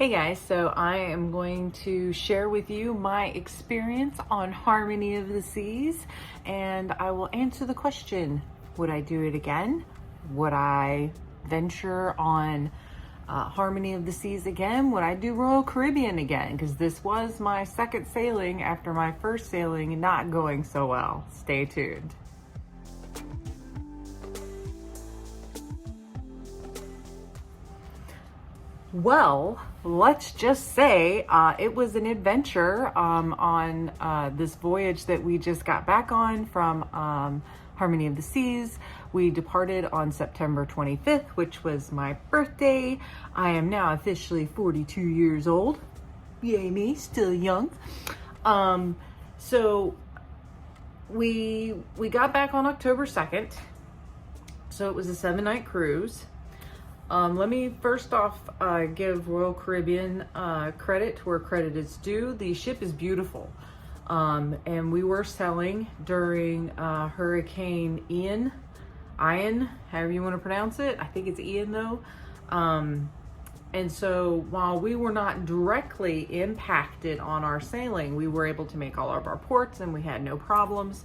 Hey guys, so I am going to share with you my experience on Harmony of the Seas, and I will answer the question, would I do it again? Would I venture on Harmony of the Seas again? Would I do Royal Caribbean again? Because this was my second sailing after my first sailing not going so well. Stay tuned. Well, let's just say it was an adventure on this voyage that we just got back on from Harmony of the Seas. We departed on September 25th, which was my birthday. I am now officially 42 years old. Yay me, still young. So we got back on October 2nd. So it was a 7-night cruise. Let me first off give Royal Caribbean credit where credit is due. The ship is beautiful. And we were sailing during Hurricane Ian, however you want to pronounce it. I think it's Ian though. And so while we were not directly impacted on our sailing, we were able to make all of our ports and we had no problems.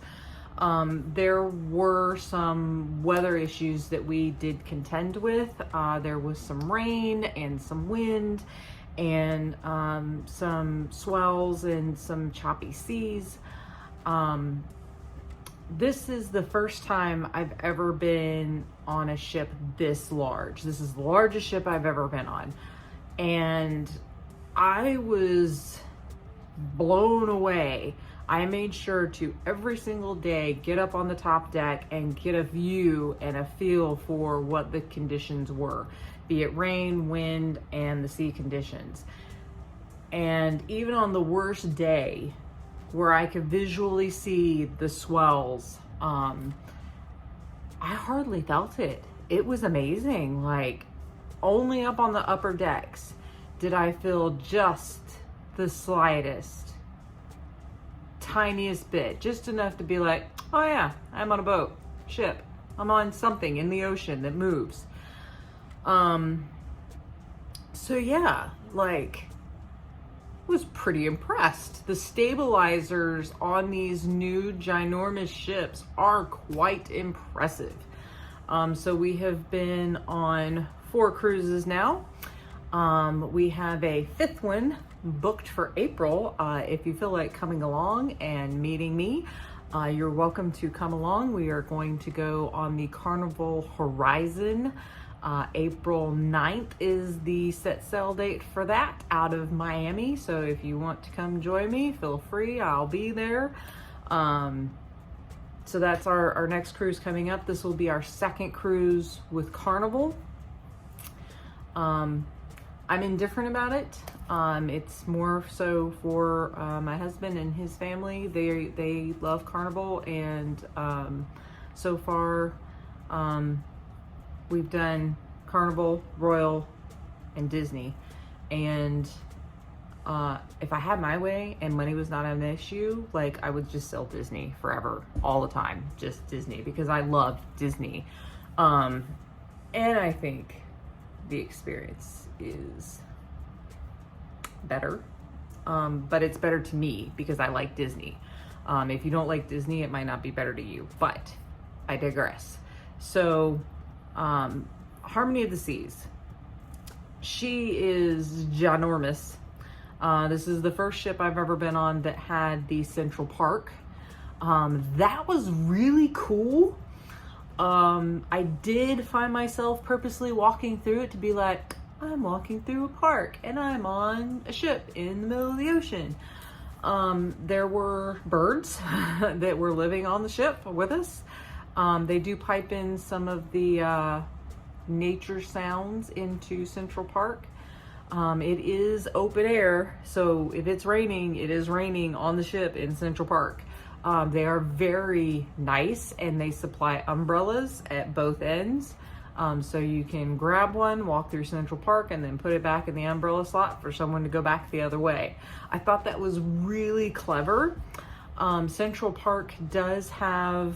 There were some weather issues that we did contend with. There was some rain and some wind and some swells and some choppy seas. This is the first time I've ever been on a ship this large. This is the largest ship I've ever been on. And I was blown away. I made sure to every single day get up on the top deck and get a view and a feel for what the conditions were, be it rain, wind, and the sea conditions. And even on the worst day where I could visually see the swells, I hardly felt it. It was amazing. Like, only up on the upper decks did I feel just the slightest, tiniest bit, just enough to be like, oh yeah, I'm on a boat, ship. I'm on something in the ocean that moves. So yeah, like, was pretty impressed. The stabilizers on these new ginormous ships are quite impressive. So we have been on 4 cruises now. We have a 5th one booked for April. If you feel like coming along and meeting me, you're welcome to come along. We are going to go on the Carnival Horizon. April 9th is the set sail date for that out of Miami. So if you want to come join me, feel free, I'll be there. So that's our next cruise coming up. This will be our 2nd cruise with Carnival. I'm indifferent about it. It's more so for my husband and his family. They love Carnival, and so far we've done Carnival, Royal, and Disney. And if I had my way and money was not an issue, like, I would just sell Disney forever, all the time, just Disney, because I love Disney. And I think the experience is better, but it's better to me because I like Disney. If you don't like Disney, it might not be better to you, but I digress. So Harmony of the Seas, she is ginormous. This is the first ship I've ever been on that had the Central Park. That was really cool. I did find myself purposely walking through it to be like, I'm walking through a park and I'm on a ship in the middle of the ocean. There were birds that were living on the ship with us. They do pipe in some of the nature sounds into Central Park. It is open air, so if it's raining, it is raining on the ship in Central Park. They are very nice, and they supply umbrellas at both ends. So you can grab one, walk through Central Park, and then put it back in the umbrella slot for someone to go back the other way. I thought that was really clever. Central Park does have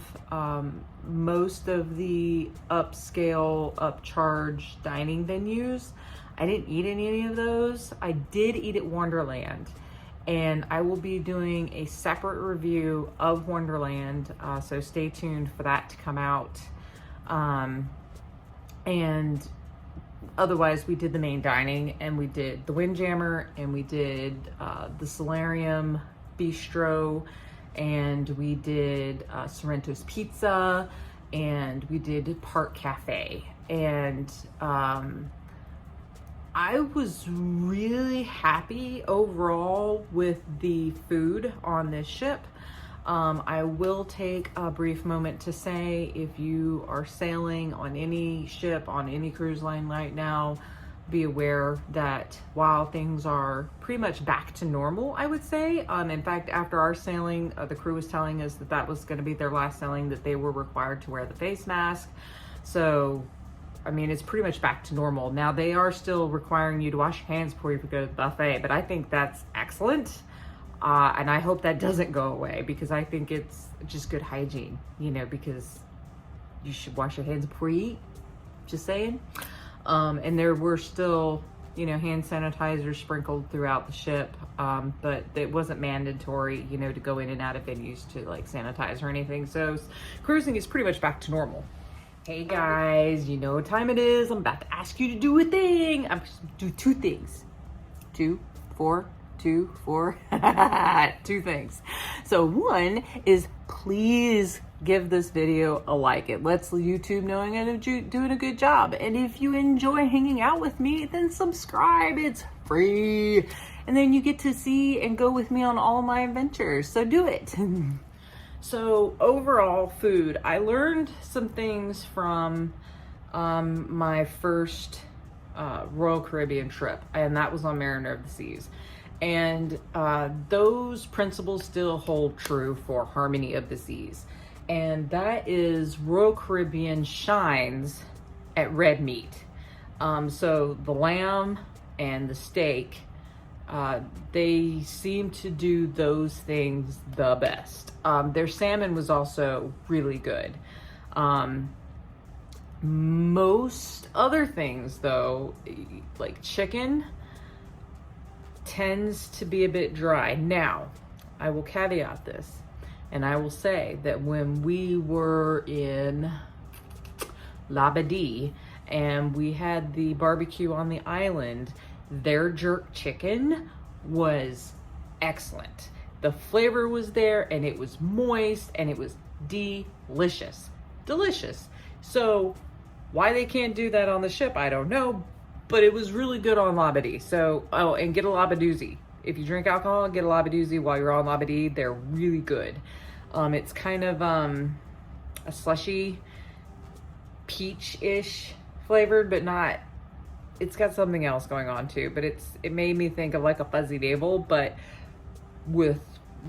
most of the upscale, upcharge dining venues. I didn't eat any of those. I did eat at Wonderland, and I will be doing a separate review of Wonderland, so stay tuned for that to come out. And otherwise, we did the main dining, and we did the Windjammer, and we did the Solarium Bistro, and we did Sorrento's Pizza, and we did Park Cafe. And I was really happy overall with the food on this ship. I will take a brief moment to say, if you are sailing on any ship, on any cruise line right now, be aware that while things are pretty much back to normal, I would say, in fact, after our sailing, the crew was telling us that that was going to be their last sailing, that they were required to wear the face mask. So, I mean, it's pretty much back to normal. Now, they are still requiring you to wash your hands before you go to the buffet, but I think that's excellent. And I hope that doesn't go away, because I think it's just good hygiene, you know, because you should wash your hands before you eat, just saying. And there were still, you know, hand sanitizer sprinkled throughout the ship, but it wasn't mandatory, you know, to go in and out of venues to like sanitize or anything. So cruising is pretty much back to normal. Hey guys, you know what time it is. I'm about to ask you to do a thing. I'm just do two things. 2, 4, 2, 4, 2 things. So one is, please give this video a like. It lets YouTube know I'm doing a good job. And if you enjoy hanging out with me, then subscribe. It's free. And then you get to see and go with me on all my adventures. So do it. So overall food, I learned some things from my first Royal Caribbean trip, and that was on Mariner of the Seas. And those principles still hold true for Harmony of the Seas. And that is Royal Caribbean shines at red meat. So the lamb and the steak, they seem to do those things the best. Their salmon was also really good. Most other things though, like chicken, tends to be a bit dry. Now, I will caveat this, and I will say that when we were in Labadee and we had the barbecue on the island, their jerk chicken was excellent. The flavor was there, and it was moist, and it was delicious. Delicious. So why they can't do that on the ship, I don't know, but it was really good on Labadee. So, oh, and get a Labadoozy. If you drink alcohol, get a Labadoozy while you're on Labadee. They're really good. It's kind of a slushy, peach-ish flavored, but not, it's got something else going on too. But it made me think of like a fuzzy navel, but with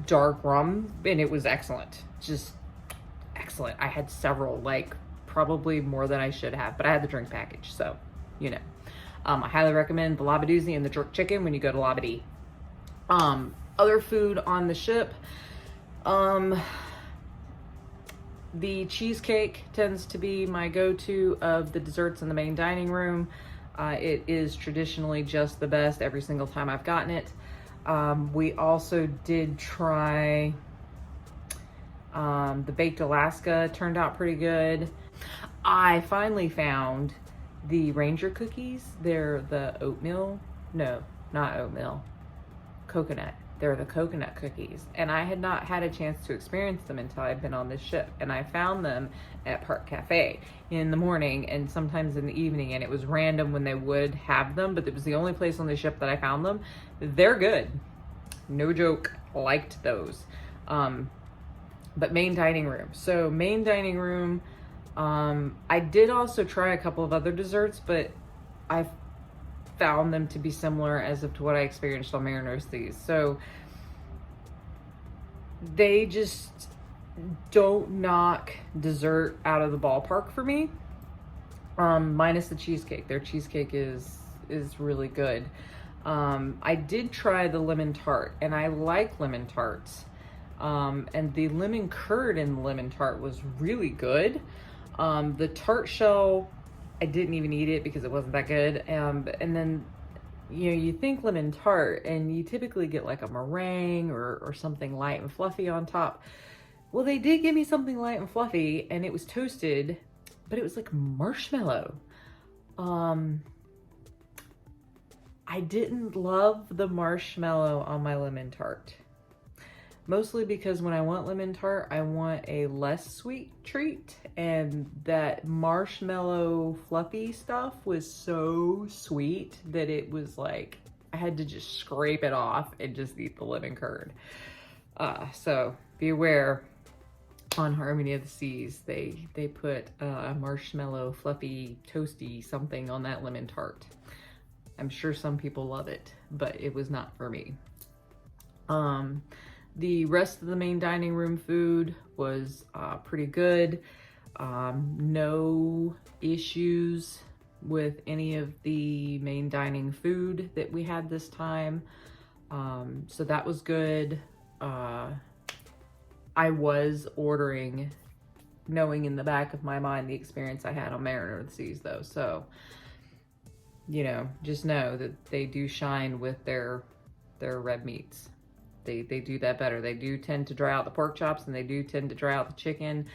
dark rum, and it was excellent. Just excellent. I had several, like probably more than I should have, but I had the drink package, so, you know. I highly recommend the Labadoozy and the jerk chicken when you go to Labadee. Other food on the ship, the cheesecake tends to be my go-to of the desserts in the main dining room. It is traditionally just the best every single time I've gotten it. We also did try the baked Alaska, turned out pretty good. I finally found the Ranger cookies. They're the oatmeal, no, not oatmeal, coconut. They're the coconut cookies. And I had not had a chance to experience them until I'd been on this ship. And I found them at Park Cafe in the morning and sometimes in the evening. And it was random when they would have them, but it was the only place on the ship that I found them. They're good. No joke. Liked those. But main dining room. So main dining room, I did also try a couple of other desserts, but I found them to be similar as of to what I experienced on Mariner of the Seas. So they just don't knock dessert out of the ballpark for me, minus the cheesecake. Their cheesecake is really good. I did try the lemon tart, and I like lemon tarts. And the lemon curd in the lemon tart was really good. The tart shell I didn't even eat it because it wasn't that good. And then, you know, you think lemon tart and you typically get like a meringue or something light and fluffy on top. Well, they did give me something light and fluffy, and it was toasted, but it was like marshmallow. I didn't love the marshmallow on my lemon tart. Mostly because when I want lemon tart, I want a less sweet treat, and that marshmallow fluffy stuff was so sweet that it was like, I had to just scrape it off and just eat the lemon curd. So be aware, on Harmony of the Seas, they put a marshmallow fluffy toasty something on that lemon tart. I'm sure some people love it, but it was not for me. The rest of the main dining room food was pretty good. No issues with any of the main dining food that we had this time. So that was good. I was ordering, knowing in the back of my mind the experience I had on Mariner of the Seas though. So, you know, just know that they do shine with their red meats. They do that better. They do tend to dry out the pork chops, and they do tend to dry out the chicken.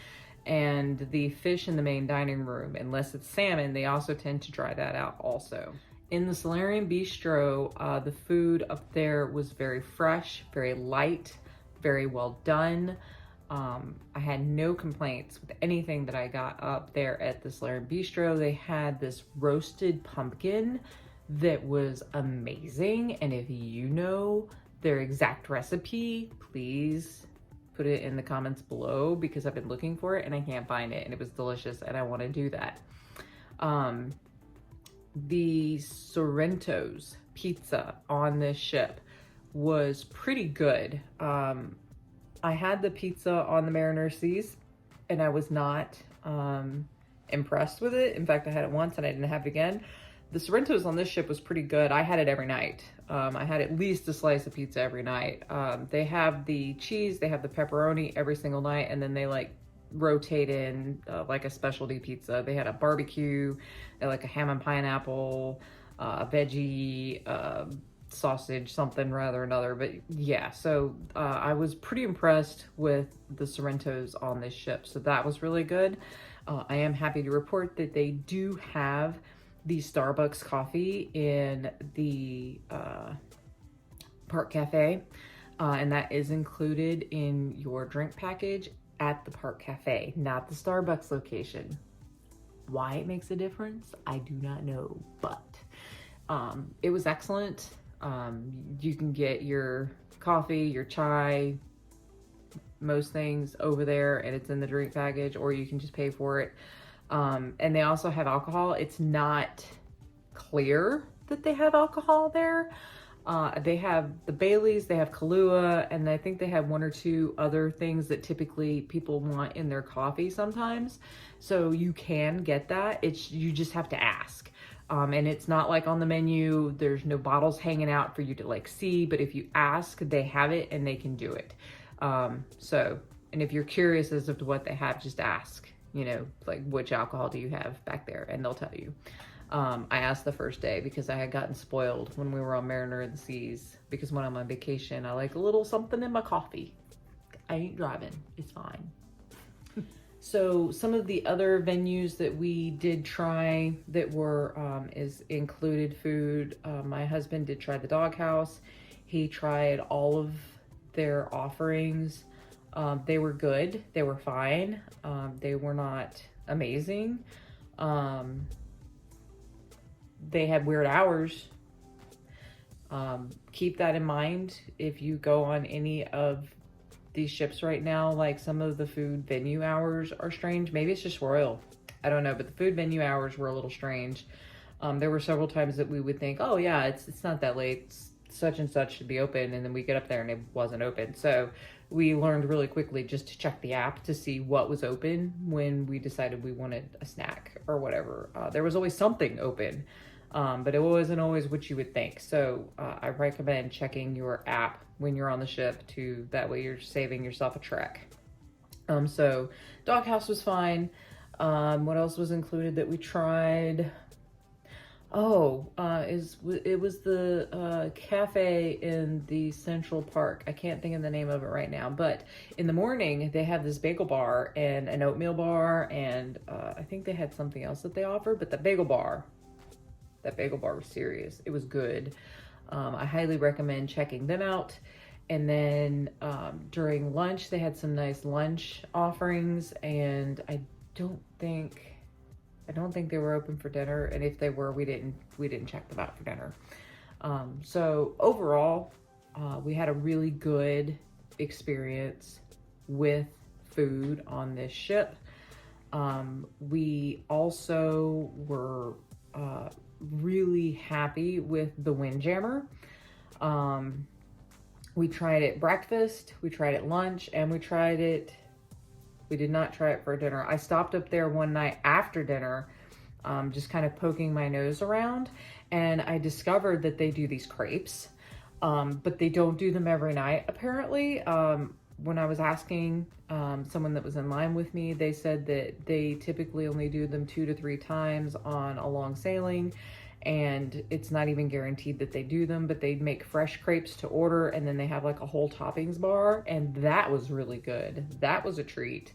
And the fish in the main dining room, unless it's salmon, they also tend to dry that out also. In the Solarium Bistro, the food up there was very fresh, very light, very well done. I had no complaints with anything that I got up there at the Solarium Bistro. They had this roasted pumpkin that was amazing. And if you know their exact recipe, please put it in the comments below, because I've been looking for it and I can't find it, and it was delicious and I want to do that. The Sorrento's pizza on this ship was pretty good. I had the pizza on the Mariner Seas and I was not impressed with it. In fact, I had it once and I didn't have it again. The Sorrento's on this ship was pretty good. I had it every night. I had at least a slice of pizza every night. They have the cheese, they have the pepperoni every single night, and then they like rotate in like a specialty pizza. They had a barbecue, like a ham and pineapple, a veggie, sausage, something rather another. But yeah, so I was pretty impressed with the Sorrento's on this ship. So that was really good. I am happy to report that they do have the Starbucks coffee in the Park Cafe, and that is included in your drink package at the Park Cafe, not the Starbucks location. Why it makes a difference, I do not know, but it was excellent. You can get your coffee, your chai, most things over there, and it's in the drink package, or you can just pay for it. And they also have alcohol. It's not clear that they have alcohol there. They have the Baileys, they have Kahlua, and I think they have one or two other things that typically people want in their coffee sometimes. So you can get that. You just have to ask. And it's not like on the menu, there's no bottles hanging out for you to like see, but if you ask, they have it and they can do it. And if you're curious as to what they have, just ask, you know, like which alcohol do you have back there, and they'll tell you. I asked the first day because I had gotten spoiled when we were on Mariner of the Seas, because when I'm on vacation, I like a little something in my coffee. I ain't driving, it's fine. So some of the other venues that we did try that were is included food. My husband did try the Doghouse. He tried all of their offerings. They were good. They were fine. They were not amazing. They had weird hours. Keep that in mind if you go on any of these ships right now. Like, some of the food venue hours are strange. Maybe it's just Royal, I don't know, but the food venue hours were a little strange. There were several times that we would think, oh yeah, it's not that late, it's such and such should be open, and then we get up there and it wasn't open. So we learned really quickly just to check the app to see what was open when we decided we wanted a snack or whatever. There was always something open, but it wasn't always what you would think. So I recommend checking your app when you're on the ship, that way you're saving yourself a trek. So Doghouse was fine. What else was included that we tried? Oh, it was the cafe in the Central Park. I can't think of the name of it right now, but in the morning they have this bagel bar and an oatmeal bar, and I think they had something else that they offered, but that bagel bar was serious. It was good. I highly recommend checking them out. And then during lunch, they had some nice lunch offerings, and I don't think they were open for dinner, and if they were, we didn't check them out for dinner. So overall, we had a really good experience with food on this ship. We also were really happy with the Windjammer. We tried it breakfast, we tried it lunch, and we did not try it for dinner. I stopped up there one night after dinner, just kind of poking my nose around, and I discovered that they do these crepes, but they don't do them every night, apparently. When I was asking someone that was in line with me, they said that they typically only do them 2 to 3 times on a long sailing, and it's not even guaranteed that they do them, but they make fresh crepes to order, and then they have like a whole toppings bar, and that was really good. That was a treat.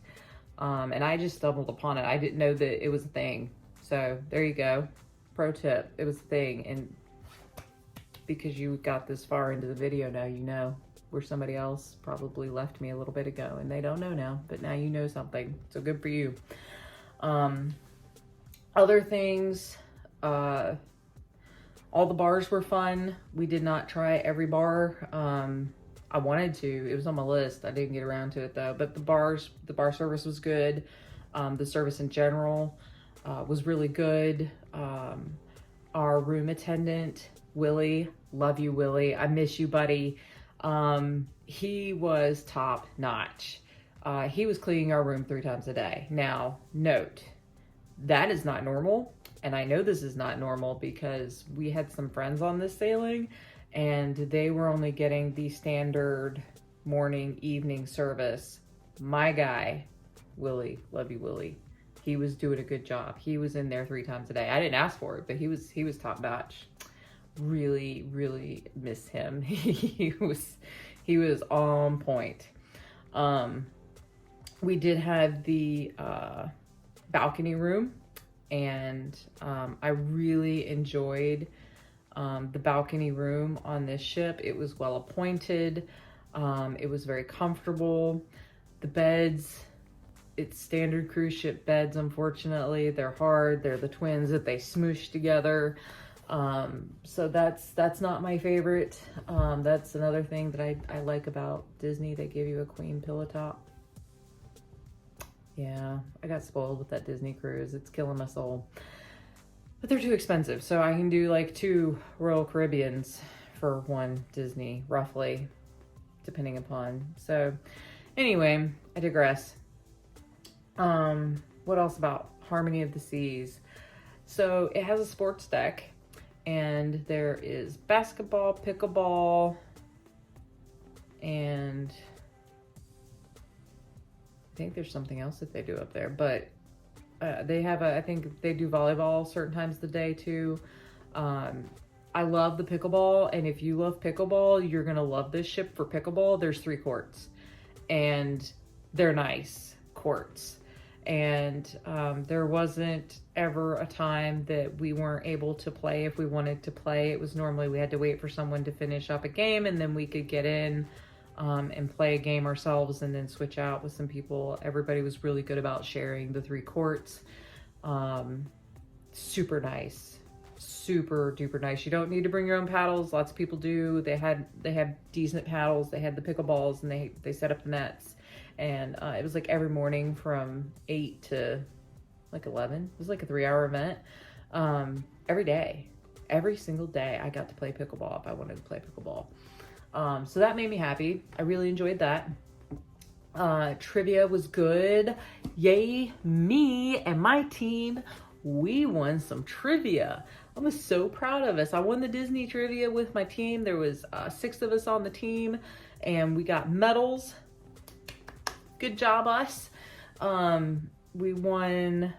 And I just stumbled upon it. I didn't know that it was a thing. So there you go. Pro tip, it was a thing. And because you got this far into the video now, you know, where somebody else probably left me a little bit ago, and they don't know now, but now you know something. So good for you. Other things, all the bars were fun. We did not try every bar. I wanted to. It was on my list. I didn't get around to it though. But the bar service was good. The service in general was really good. Our room attendant, Willie, love you, Willie. I miss you, buddy. He was top notch. He was cleaning our room 3 times a day. Now, note, that is not normal. And I know this is not normal because we had some friends on this sailing, and they were only getting the standard morning, evening service. My guy, Willie, love you, Willie. He was doing a good job. He was in there 3 times a day. I didn't ask for it, but he was top notch. Really, really miss him. He was on point. We did have the balcony room, and I really enjoyed the balcony room on this ship. It was well appointed. It was very comfortable. The beds, it's standard cruise ship beds, unfortunately. They're hard. They're the twins that they smoosh together. So that's not my favorite. That's another thing that I like about Disney. They give you a queen pillow top. Yeah, I got spoiled with that Disney cruise. It's killing my soul. But they're too expensive, so I can do like 2 Royal Caribbeans for 1 Disney, roughly, depending upon. So anyway, I digress. What else about Harmony of the Seas? So it has a sports deck, and there is basketball, pickleball, and I think there's something else that they do up there, but they have I think they do volleyball certain times of the day too. I love the pickleball, and if you love pickleball, you're gonna love this ship for pickleball. There's 3 courts, and they're nice courts. And there wasn't ever a time that we weren't able to play if we wanted to play. It was normally we had to wait for someone to finish up a game, and then we could get in and play a game ourselves and then switch out with some people. Everybody was really good about sharing the 3 courts. Super nice, super duper nice. You don't need to bring your own paddles. Lots of people do. They have decent paddles. They had the pickleballs, and they set up the nets. And it was like every morning from 8 to like 11. It was like a 3-hour event. Every day, every single day, I got to play pickleball if I wanted to play pickleball. So that made me happy. I really enjoyed that. Trivia was good. Yay, me and my team, we won some trivia. I was so proud of us. I won the Disney trivia with my team. There was 6 of us on the team, and we got medals. Good job, us. we won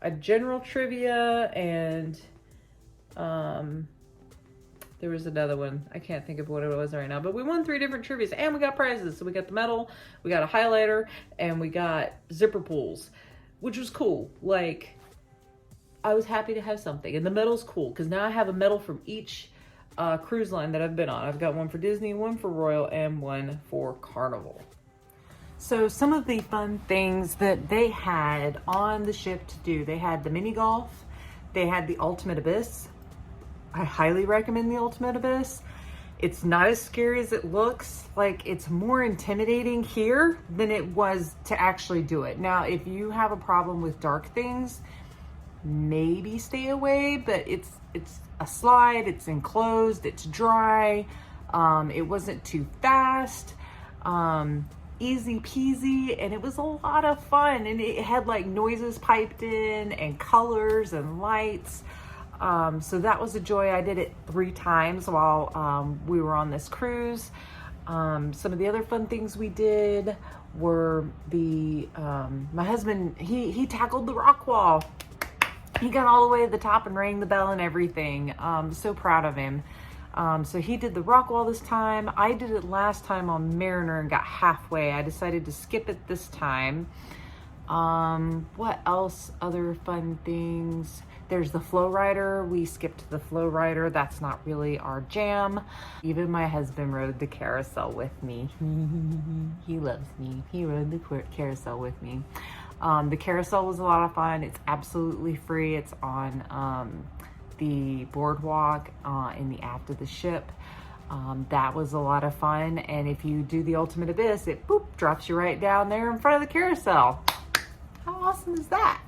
a general trivia, and there was another one. I can't think of what it was right now, but we won 3 different trivias and we got prizes. So we got the medal, we got a highlighter, and we got zipper pulls, which was cool. Like, I was happy to have something. And the medal's cool because now I have a medal from each cruise line that I've been on. I've got one for Disney, one for Royal, and one for Carnival. So some of the fun things that they had on the ship to do, they had the mini golf, they had the Ultimate Abyss. I highly recommend the Ultimate Abyss. It's not as scary as it looks. Like, it's more intimidating here than it was to actually do it. Now, if you have a problem with dark things, maybe stay away, but it's a slide, it's enclosed, it's dry. It wasn't too fast. Easy peasy, and it was a lot of fun, and it had like noises piped in and colors and lights. So that was a joy. I did it 3 times while we were on this cruise. Some of the other fun things we did were my husband, he tackled the rock wall. He got all the way to the top and rang the bell and everything. So proud of him. So he did the rock wall this time. I did it last time on Mariner and got halfway. I decided to skip it this time. What else? Other fun things? There's the flow rider. We skipped the flow rider. That's not really our jam. Even my husband rode the carousel with me. He loves me. He rode the carousel with me. The carousel was a lot of fun. It's absolutely free. It's on the boardwalk in the aft of the ship. That was a lot of fun. And if you do the Ultimate Abyss, it boop drops you right down there in front of the carousel. How awesome is that?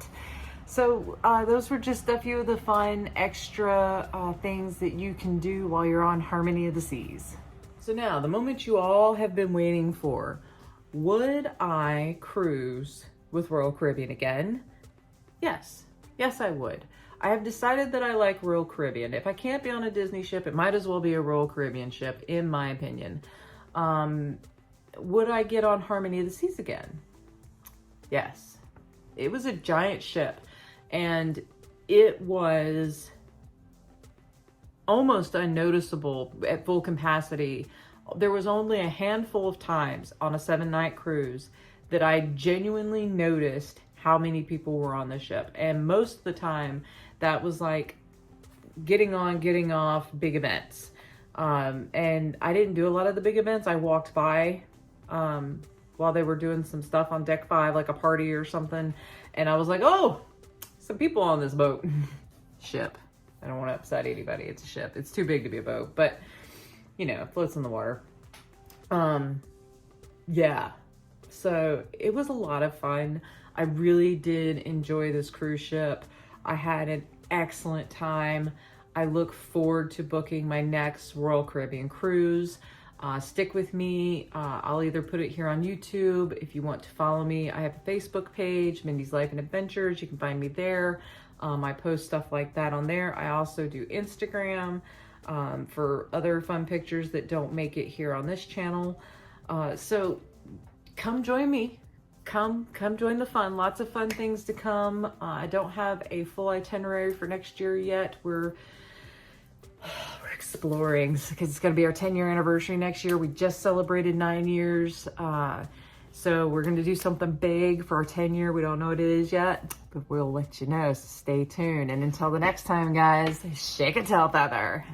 So those were just a few of the fun extra things that you can do while you're on Harmony of the Seas. So now, the moment you all have been waiting for. Would I cruise with Royal Caribbean again? Yes. Yes, I would. I have decided that I like Royal Caribbean. If I can't be on a Disney ship, it might as well be a Royal Caribbean ship, in my opinion. Would I get on Harmony of the Seas again? Yes. It was a giant ship, and it was almost unnoticeable at full capacity. There was only a handful of times on a 7-night cruise that I genuinely noticed how many people were on the ship. And most of the time, that was like getting on, getting off, big events. And I didn't do a lot of the big events. I walked by while they were doing some stuff on deck 5, like a party or something. And I was like, oh, some people on this boat. Ship. I don't want to upset anybody. It's a ship. It's too big to be a boat, but you know, it floats in the water. Yeah. So it was a lot of fun. I really did enjoy this cruise ship. I had an excellent time. I look forward to booking my next Royal Caribbean cruise. Stick with me. I'll either put it here on YouTube. If you want to follow me, I have a Facebook page, Mindy's Life and Adventures. You can find me there. I post stuff like that on there. I also do Instagram for other fun pictures that don't make it here on this channel. So come join me. Come join the fun. Lots of fun things to come. I don't have a full itinerary for next year yet. We're exploring because it's going to be our 10-year anniversary next year. We just celebrated 9 years. So we're going to do something big for our 10-year. We don't know what it is yet, but we'll let you know. So stay tuned. And until the next time, guys, shake a tail feather.